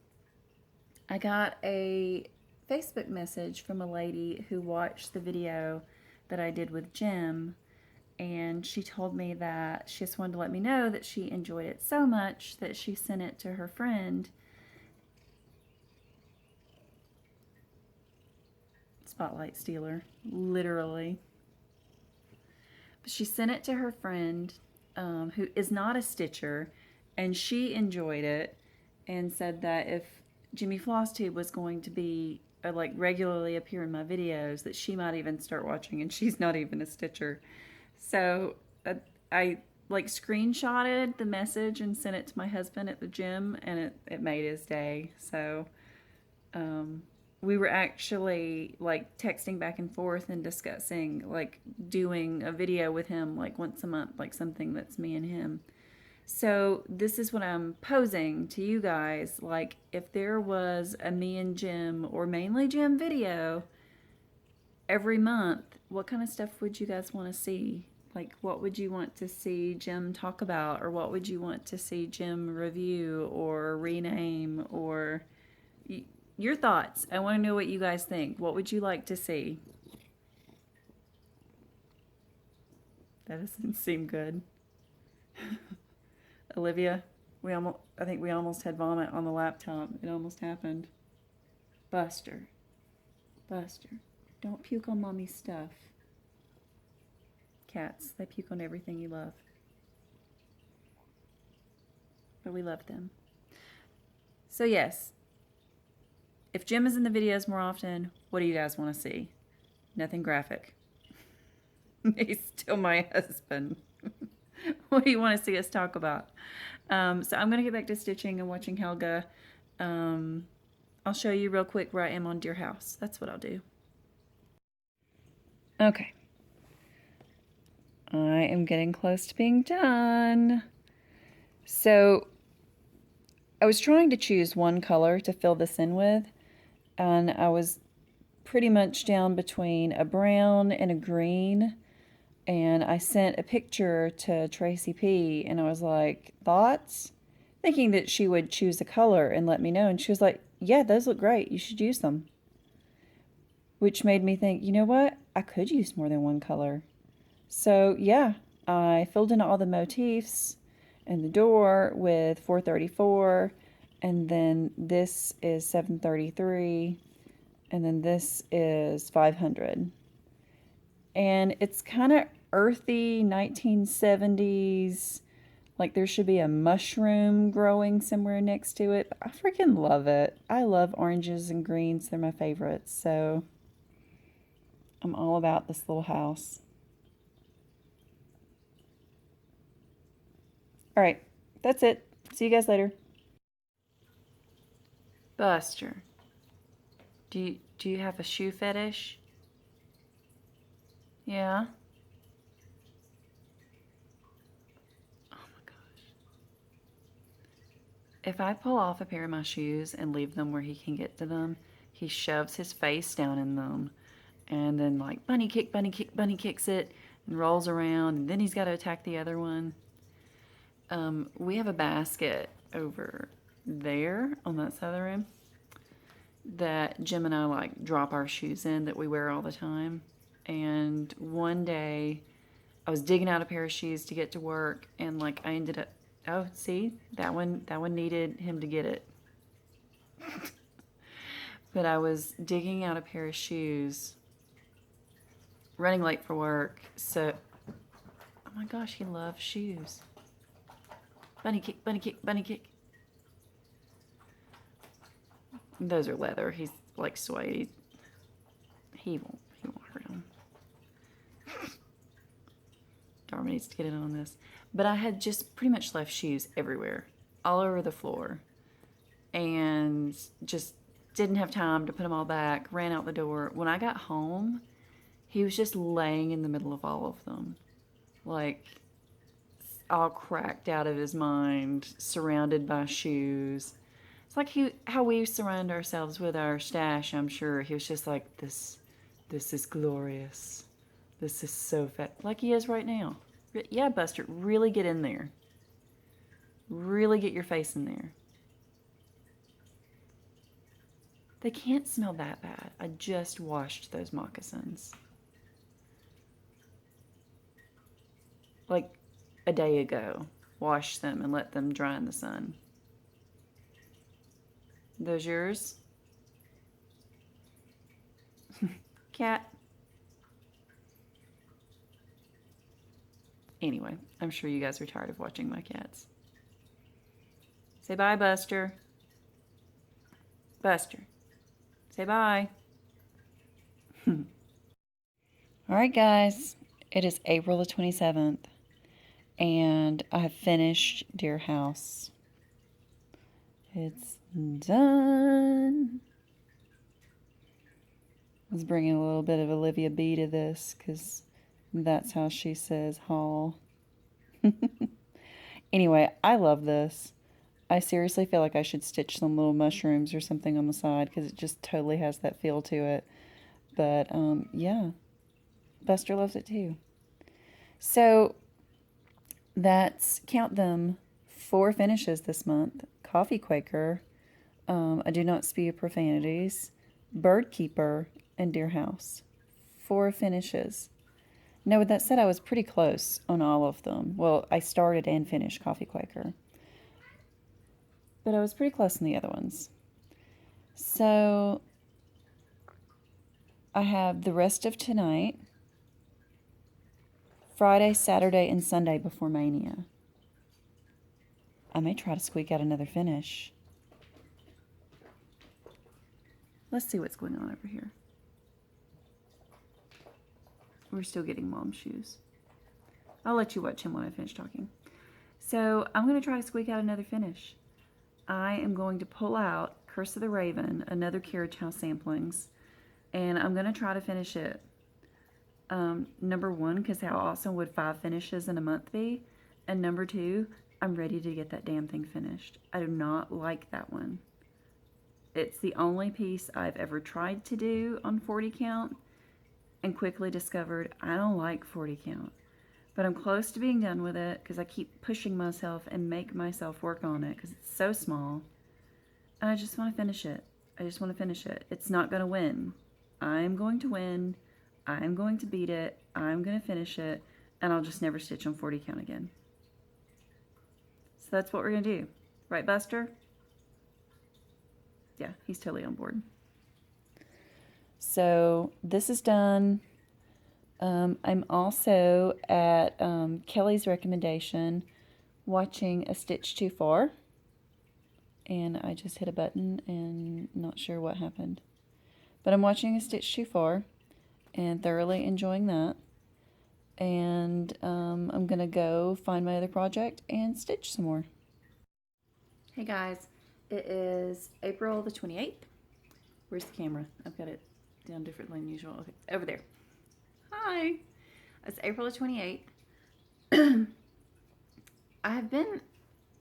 I got a Facebook message from a lady who watched the video that I did with Jim, and she told me that she just wanted to let me know that she enjoyed it so much that she sent it to her friend. Spotlight stealer, literally. But she sent it to her friend who is not a stitcher, and she enjoyed it and said that if Jimmy Flosstube was going to be like regularly appear in my videos, that she might even start watching, and she's not even a stitcher. So I like screenshotted the message and sent it to my husband at the gym, and it made his day. So we were actually like texting back and forth and discussing like doing a video with him like once a month, like something that's me and him. So this is what I'm posing to you guys. Like, if there was a me and Jim, or mainly Jim, video every month, what kind of stuff would you guys want to see? Like, what would you want to see Jim talk about? Or what would you want to see Jim review or rename? Or your thoughts. I want to know what you guys think. What would you like to see? That doesn't seem good. Olivia, I think we almost had vomit on the laptop. It almost happened. Buster, don't puke on mommy's stuff. Cats, they puke on everything you love. But we love them. So yes, if Jim is in the videos more often, what do you guys want to see? Nothing graphic. He's still my husband. What do you want to see us talk about? So I'm going to get back to stitching and watching Helga. I'll show you real quick where I am on Deer House. That's what I'll do. Okay. I am getting close to being done. So I was trying to choose one color to fill this in with, and I was pretty much down between a brown and a green. And I sent a picture to Tracy P. and I was like, thoughts? Thinking that she would choose a color and let me know. And she was like, yeah, those look great. You should use them. Which made me think, you know what? I could use more than one color. So yeah, I filled in all the motifs and the door with 434. And then this is 733. And then this is 500. And it's kind of earthy 1970s. Like there should be a mushroom growing somewhere next to it. But I freaking love it. I love oranges and greens. They're my favorites. So I'm all about this little house. All right, that's it. See you guys later. Buster, do you have a shoe fetish? Yeah? Oh my gosh. If I pull off a pair of my shoes and leave them where he can get to them, he shoves his face down in them and then like bunny kick, bunny kick, bunny kicks it and rolls around, and then he's got to attack the other one. We have a basket over there on that side of the room that Jim and I like drop our shoes in that we wear all the time. And one day I was digging out a pair of shoes to get to work, and like I ended up, oh, see, that one needed him to get it. But I was digging out a pair of shoes, running late for work, so, oh my gosh, he loves shoes. Bunny kick, bunny kick, bunny kick. Those are leather. He's like suede. He won't hurt him. Darwin needs to get in on this. But I had just pretty much left shoes everywhere, all over the floor, and just didn't have time to put them all back. Ran out the door. When I got home, he was just laying in the middle of all of them, like all cracked out of his mind, surrounded by shoes. It's like how we surround ourselves with our stash, I'm sure. He was just like, this is glorious. This is so fat. Like he is right now. Yeah, Buster, really get in there. Really get your face in there. They can't smell that bad. I just washed those moccasins. Like a day ago. Washed them and let them dry in the sun. Those yours? Cat? Anyway, I'm sure you guys are tired of watching my cats. Say bye, Buster. Buster. Say bye. All right, guys. It is April the 27th, and I have finished Deer House. It's done. I was bringing a little bit of Olivia B to this because that's how she says haul. Anyway, I love this. I seriously feel like I should stitch some little mushrooms or something on the side because it just totally has that feel to it. But yeah, Buster loves it too. So that's, count them, 4 finishes this month. Coffee Quaker, I Do Not Spew Profanities, Bird Keeper, and Deer House. 4 finishes. Now, with that said, I was pretty close on all of them. Well, I started and finished Coffee Quaker. But I was pretty close on the other ones. So, I have the rest of tonight, Friday, Saturday, and Sunday before Mania. I may try to squeak out another finish. Let's see what's going on over here. We're still getting mom's shoes. I'll let you watch him when I finish talking. So I'm going to try to squeak out another finish. I am going to pull out Curse of the Raven, another Carriage House Samplings, and I'm going to try to finish it. Number 1, because how awesome would 5 finishes in a month be? And number 2, I'm ready to get that damn thing finished. I do not like that one. It's the only piece I've ever tried to do on 40 count and quickly discovered I don't like 40 count. But I'm close to being done with it because I keep pushing myself and make myself work on it because it's so small. And I just want to finish it. I just want to finish it. It's not going to win. I'm going to win. I'm going to beat it. I'm going to finish it. And I'll just never stitch on 40 count again. So that's what we're going to do. Right, Buster? Yeah, he's totally on board. So this is done. I'm also at Kelly's recommendation watching A Stitch Too Far. And I just hit a button and not sure what happened. But I'm watching A Stitch Too Far and thoroughly enjoying that. And I'm going to go find my other project and stitch some more. Hey guys, it is April the 28th. Where's the camera? I've got it down differently than usual. Okay, over there. Hi. It's April the 28th. I've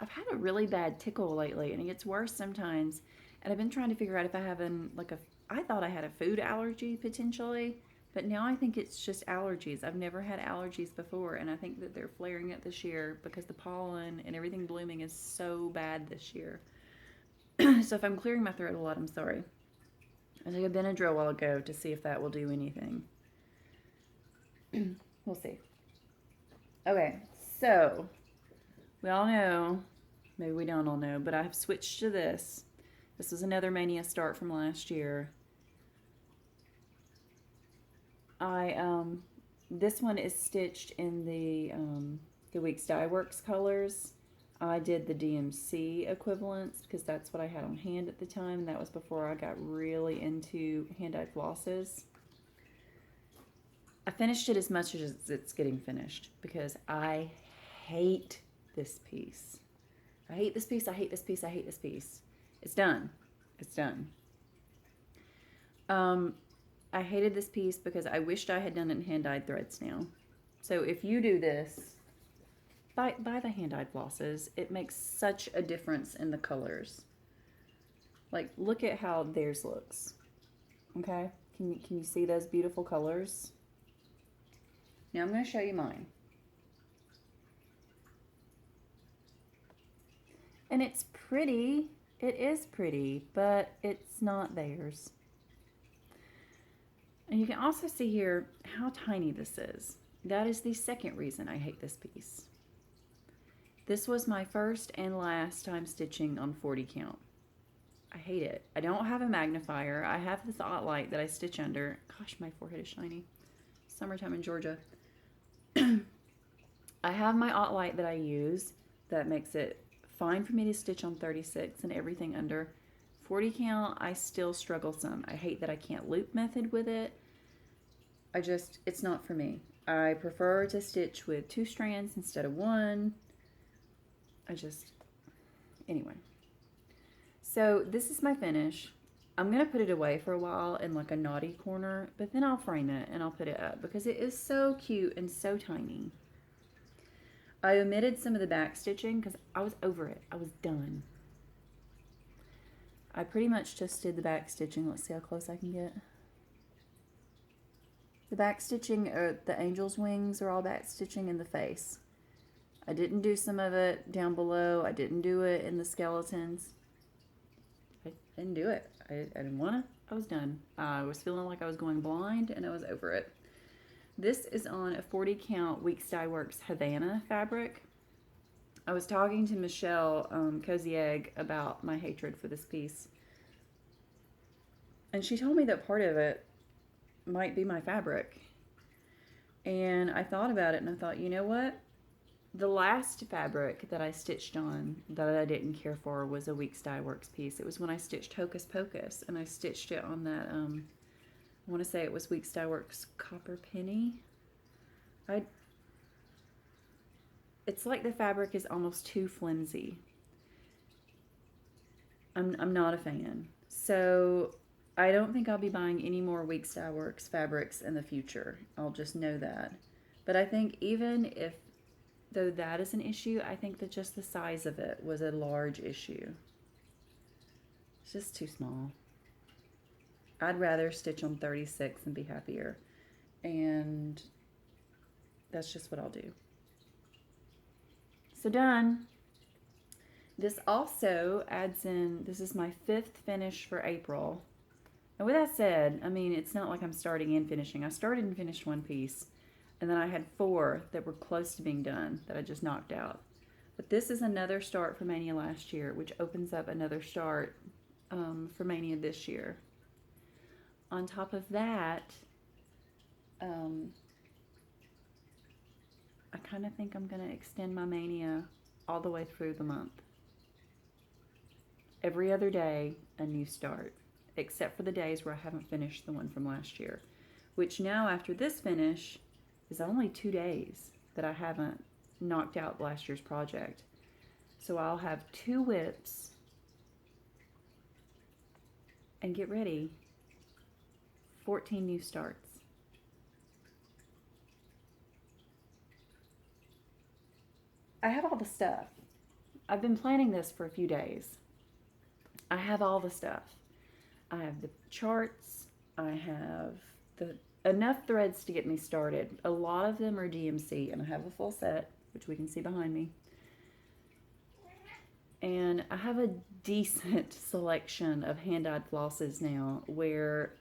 had a really bad tickle lately, and it gets worse sometimes. And I've been trying to figure out if I have I thought I had a food allergy potentially, but now I think it's just allergies. I've never had allergies before, and I think that they're flaring up this year because the pollen and everything blooming is so bad this year. So if I'm clearing my throat a lot, I'm sorry. I took a Benadryl a while ago to see if that will do anything. We'll see. Okay, so we all know, maybe we don't all know, but I've switched to this. This was another Mania start from last year. This one is stitched in the Weeks Dye Works colors. I did the DMC equivalents because that's what I had on hand at the time, and that was before I got really into hand-dyed flosses. I finished it as much as it's getting finished because I hate this piece. I hate this piece, I hate this piece, I hate this piece. It's done. It's done. I hated this piece because I wished I had done it in hand-dyed threads now. So if you do this, buy the hand-dyed flosses. It makes such a difference in the colors. Like, look at how theirs looks. Okay? Can you see those beautiful colors? Now I'm going to show you mine. And it's pretty. It is pretty, but it's not theirs. And you can also see here how tiny this is. That is the second reason I hate this piece. This was my first and last time stitching on 40 count. I hate it. I don't have a magnifier. I have this light that I stitch under. Gosh, my forehead is shiny. Summertime in Georgia. I have my light that I use that makes it fine for me to stitch on 36 and everything under 40 count. I still struggle some. I hate that I can't loop method with it. It's not for me. I prefer to stitch with 2 strands instead of 1. Anyway. So this is my finish. I'm going to put it away for a while in like a naughty corner, but then I'll frame it and I'll put it up because it is so cute and so tiny. I omitted some of the back stitching because I was over it. I was done. I pretty much just did the back stitching. Let's see how close I can get. The back stitching, the angel's wings are all back stitching in the face. I didn't do some of it down below. I didn't do it in the skeletons. I didn't do it. I didn't want to. I was done. I was feeling like I was going blind and I was over it. This is on a 40 count Weeks Dye Works Havana fabric. I was talking to Michelle Cozy Egg about my hatred for this piece. And she told me that part of it might be my fabric. And I thought about it and I thought, you know what? The last fabric that I stitched on that I didn't care for was a Weeks Dye Works piece. It was when I stitched Hocus Pocus, and I stitched it on that, I want to say it was Weeks Dye Works Copper Penny. It's like the fabric is almost too flimsy. I'm not a fan. So I don't think I'll be buying any more Weeks Dye Works fabrics in the future. I'll just know that. But I think even if, though that is an issue, I think that just the size of it was a large issue. It's just too small. I'd rather stitch on 36 and be happier. And that's just what I'll do. So done. This also adds in, this is my 5th finish for April. And with that said, I mean, it's not like I'm starting and finishing. I started and finished one piece, and then I had 4 that were close to being done that I just knocked out. But this is another start for Mania last year, which opens up another start for Mania this year. On top of that, I kind of think I'm going to extend my Mania all the way through the month. Every other day, a new start, except for the days where I haven't finished the one from last year, which now after this finish is only 2 days that I haven't knocked out last year's project. So I'll have 2 whips, and get ready, 14 new starts. I have all the stuff. I've been planning this for a few days. I have all the stuff. I have the charts. I have enough threads to get me started. A lot of them are DMC, and I have a full set, which we can see behind me. And I have a decent selection of hand-dyed flosses now, where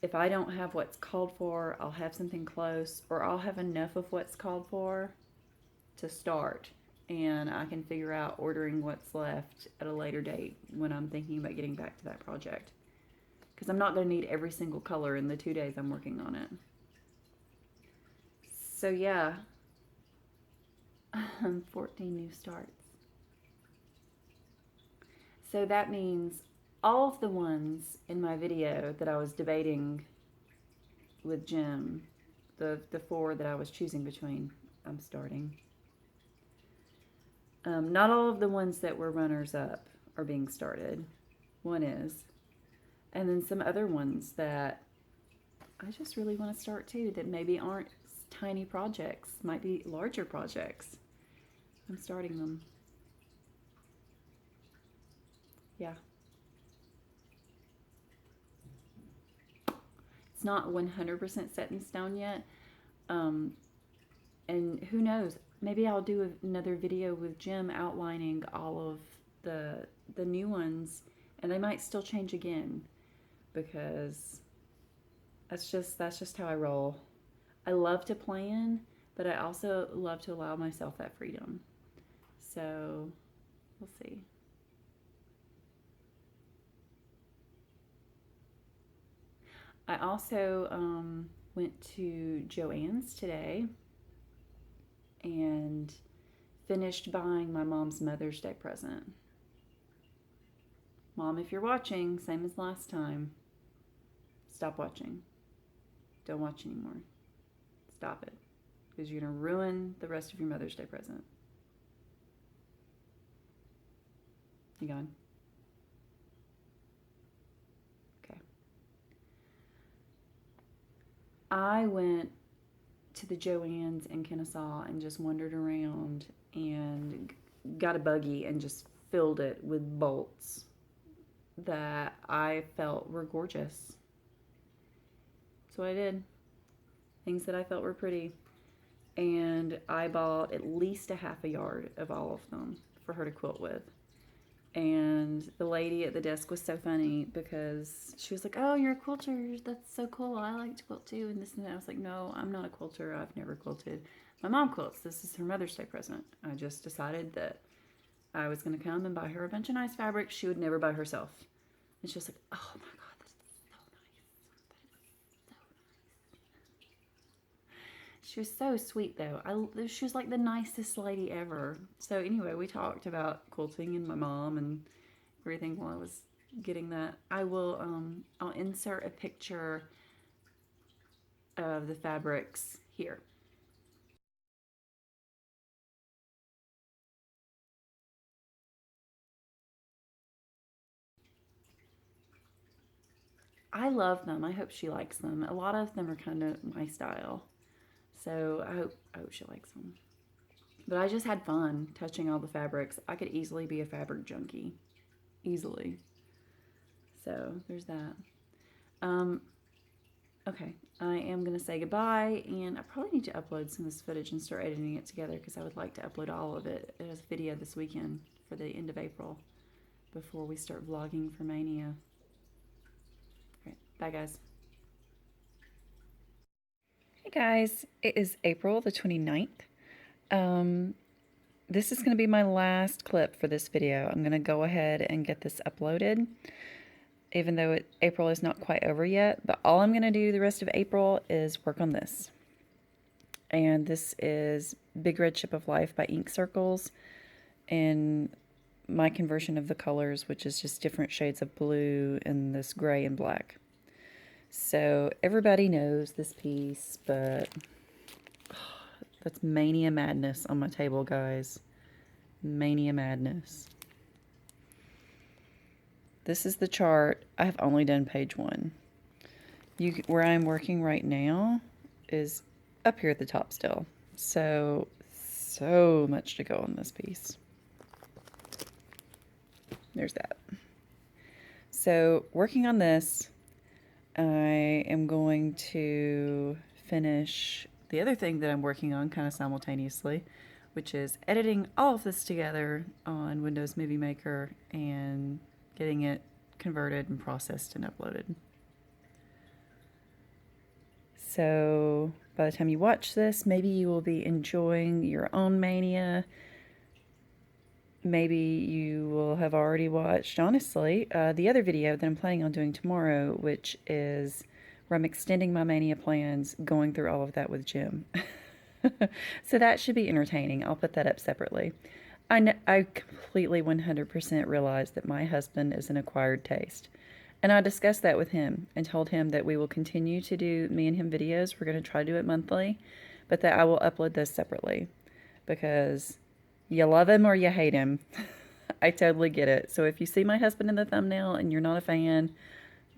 if I don't have what's called for, I'll have something close, or I'll have enough of what's called for to start, and I can figure out ordering what's left at a later date when I'm thinking about getting back to that project, because I'm not going to need every single color in the 2 days I'm working on it. So yeah, 14 new starts. So that means all of the ones in my video that I was debating with Jim, the 4 that I was choosing between, I'm starting. Not all of the ones that were runners up are being started. One is. And then some other ones that I just really want to start too, that maybe aren't tiny projects, might be larger projects. I'm starting them. Yeah. It's not 100% set in stone yet. And who knows, maybe I'll do another video with Jim outlining all of the new ones, and they might still change again, because that's just how I roll. I love to plan, but I also love to allow myself that freedom. So we'll see. I also went to Joann's today and finished buying my mom's Mother's Day present. Mom, if you're watching, same as last time, stop watching. Don't watch anymore. Stop it, because you're going to ruin the rest of your Mother's Day present. You gone? Okay. I went to the Joann's in Kennesaw and just wandered around and got a buggy and just filled it with bolts that I felt were gorgeous. So I did. Things that I felt were pretty. And I bought at least a half a yard of all of them for her to quilt with. And the lady at the desk was so funny, because she was like, "Oh, you're a quilter. That's so cool. I like to quilt too." And this and that. I was like, "No, I'm not a quilter. I've never quilted. My mom quilts. This is her Mother's Day present. I just decided that I was going to come and buy her a bunch of nice fabrics she would never buy herself." And she was like, "Oh my God, that's so nice. That is so nice." She was so sweet, though. She was like the nicest lady ever. So anyway, we talked about quilting and my mom and everything while I was getting that. I'll insert a picture of the fabrics here. I love them. I hope she likes them. A lot of them are kind of my style. So I hope she likes them. But I just had fun touching all the fabrics. I could easily be a fabric junkie. Easily. So there's that. Okay, I am going to say goodbye, and I probably need to upload some of this footage and start editing it together because I would like to upload all of it as a video this weekend for the end of April before we start vlogging for Mania. All right, bye guys. Hey guys, it is April the 29th. This is going to be my last clip for this video. I'm going to go ahead and get this uploaded, even though April is not quite over yet. But all I'm going to do the rest of April is work on this. And this is Big Red Ship of Life by Ink Circles, and my conversion of the colors, which is just different shades of blue and this gray and black. So everybody knows this piece, but that's Mania Madness on my table, guys. Mania Madness. This is the chart. I have only done page 1. Where I'm working right now is up here at the top still. So much to go on this piece. There's that. So working on this, I am going to finish the other thing that I'm working on kind of simultaneously, which is editing all of this together on Windows Movie Maker and getting it converted and processed and uploaded. So by the time you watch this, maybe you will be enjoying your own Mania. Maybe you will have already watched, honestly, the other video that I'm planning on doing tomorrow, which is where I'm extending my Mania plans, going through all of that with Jim. So that should be entertaining. I'll put that up separately. I completely 100% realize that my husband is an acquired taste. And I discussed that with him and told him that we will continue to do me and him videos. We're going to try to do it monthly, but that I will upload those separately because you love him or you hate him. I totally get it. So if you see my husband in the thumbnail and you're not a fan,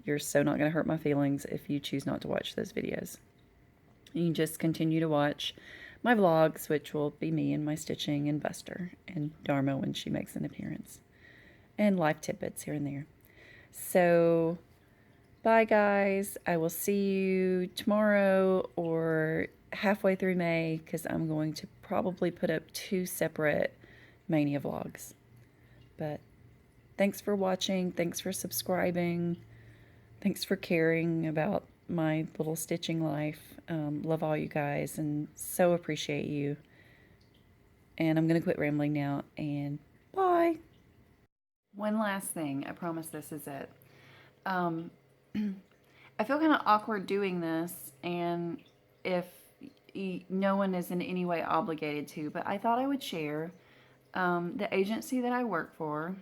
you're so not going to hurt my feelings if you choose not to watch those videos. You can just continue to watch my vlogs, which will be me and my stitching and Buster and Dharma when she makes an appearance, and life tidbits here and there. So bye guys. I will see you tomorrow or halfway through May, because I'm going to probably put up 2 separate Mania vlogs. But thanks for watching. Thanks for subscribing. Thanks for caring about my little stitching life. Love all you guys and so appreciate you. And I'm going to quit rambling now, and bye. One last thing. I promise this is it. I feel kind of awkward doing this, and if no one is in any way obligated to, but I thought I would share. The agency that I work for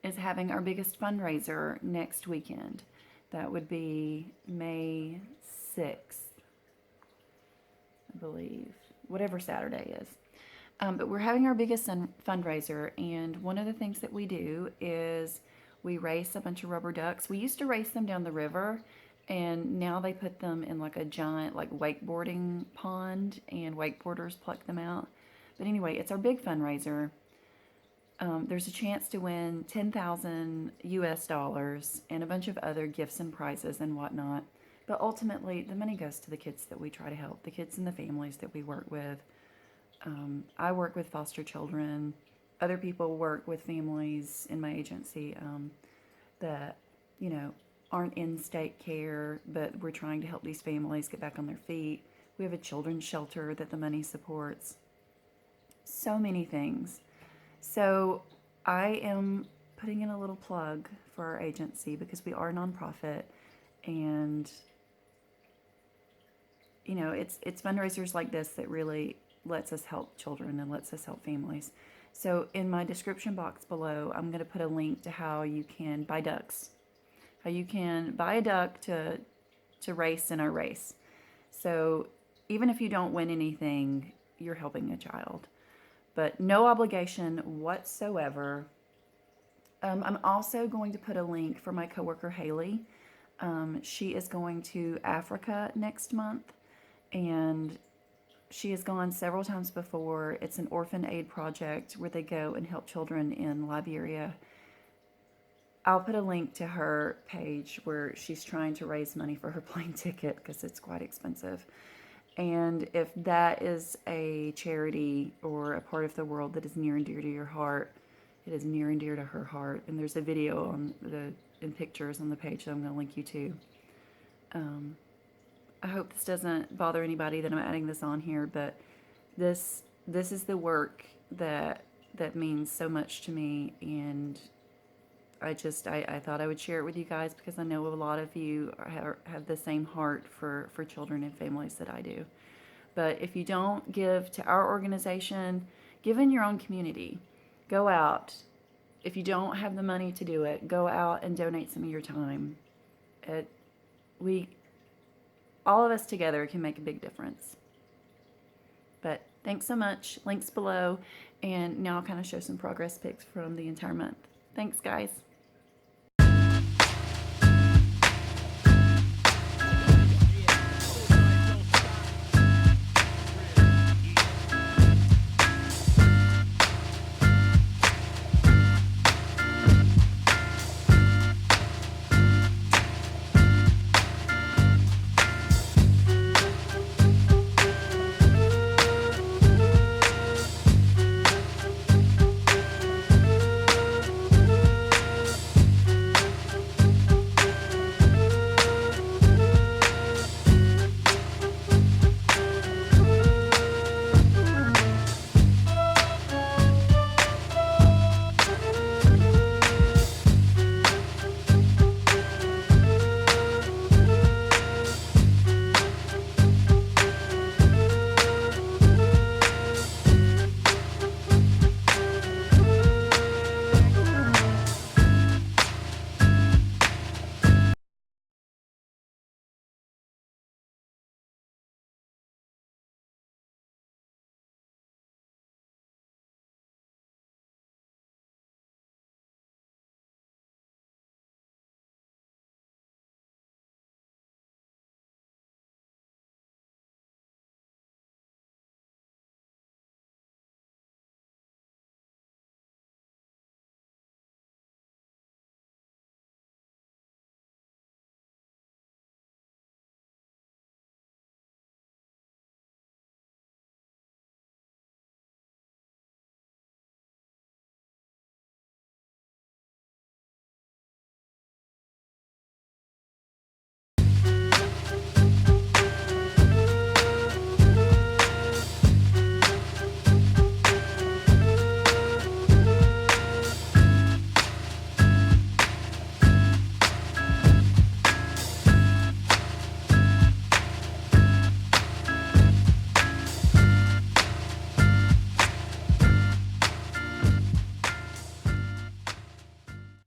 is having our biggest fundraiser next weekend. That would be May 6th, I believe, whatever Saturday is. But we're having our biggest fundraiser, and one of the things that we do is we race a bunch of rubber ducks. We used to race them down the river, and now they put them in like a giant like wakeboarding pond, and wakeboarders pluck them out. But anyway, it's our big fundraiser. There's a chance to win $10,000 US and a bunch of other gifts and prizes and whatnot. But ultimately, the money goes to the kids that we try to help, the kids and the families that we work with. I work with foster children. Other people work with families in my agency that, you know, aren't in state care, but we're trying to help these families get back on their feet. We have a children's shelter that the money supports. So many things. So I am putting in a little plug for our agency because we are a nonprofit, and you know, it's fundraisers like this that really lets us help children and lets us help families. So in my description box below, I'm going to put a link to how you can buy ducks, how you can buy a duck to race in our race. So even if you don't win anything, you're helping a child. But no obligation whatsoever. I'm also going to put a link for my coworker Haley. She is going to Africa next month, and she has gone several times before. It's an orphan aid project where they go and help children in Liberia I'll put a link to her page where she's trying to raise money for her plane ticket because it's quite expensive. And if that is a charity or a part of the world that is near and dear to your heart, it is near and dear to her heart. And there's a video on and pictures on the page that I'm going to link you to. I hope this doesn't bother anybody that I'm adding this on here, but this is the work that means so much to me, and I thought I would share it with you guys because I know a lot of you have the same heart for children and families that I do. But if you don't give to our organization, give in your own community. Go out. If you don't have the money to do it, go out and donate some of your time. All of us together can make a big difference. But thanks so much. Links below. And now I'll kind of show some progress pics from the entire month. Thanks, guys.